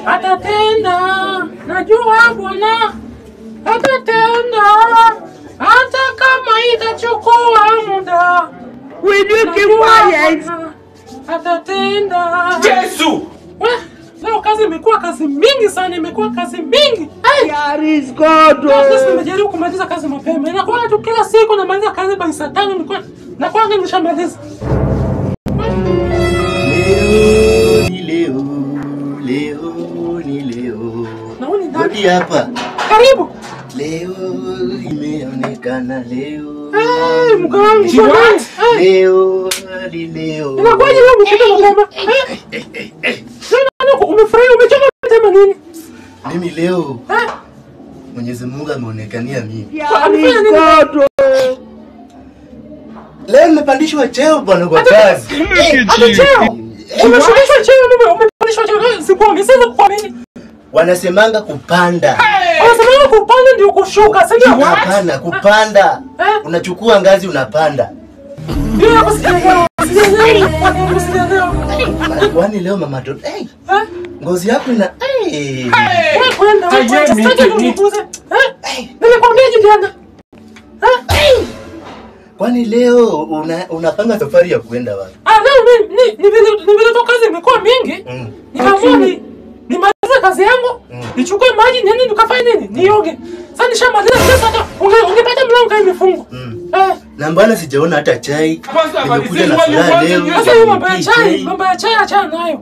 Atatenda, najua Bwana atatenda, hata kama itachukua muda. Will you keep quiet? Atatenda. Yesu! Leo kazi imekuwa kazi mingi sana, imekuwa kazi mingi. Here is God. Sasa nimejaribu kumaliza kazi mapema. Inakuwa tu kila siku namaliza kazi by saa 5 nilikuwa na kwanza nishamaliza. Leo. Naoni ndani. Rudi hapa. Karibu. Leo imeonekana leo. Mkangu. Leo. Inakuwaje leo mkito mapema? Sasa umefurahi umechoma tema nini? Mimi leo. Mwenyezi Mungu ameonekania mimi. Here is God. Leo nimepandishwa cheo bwana kwa kazi. Cheo. Umeshukishwa cheo umepandishwa cheo sikuwa sasa kuamini. Wanasemanga kupanda. Wanasemanga kupanda ndio kushuka, si ndio? Hapana, kupanda. Unachukua ngazi unapanda. Ndio hapo sijaelewa. Kwani leo mama Toto, ngozi yako ina Wewe kwenda sasa nikuuze. Nilikwambia jana. Kwani leo unapanga safari ya kwenda wapi? Leo ni vile tu kazi imekuwa mingi. Nikaamua nimalize kazi yangu, nichukue maji niende nikafanye nini? Nioge. Sasa nishamaliza sasa hata ungepata mlango kama imefungwa. Na mbona sijaona hata chai? Nimekuja na furaha leo. Sasa mambo ya chai achana nayo.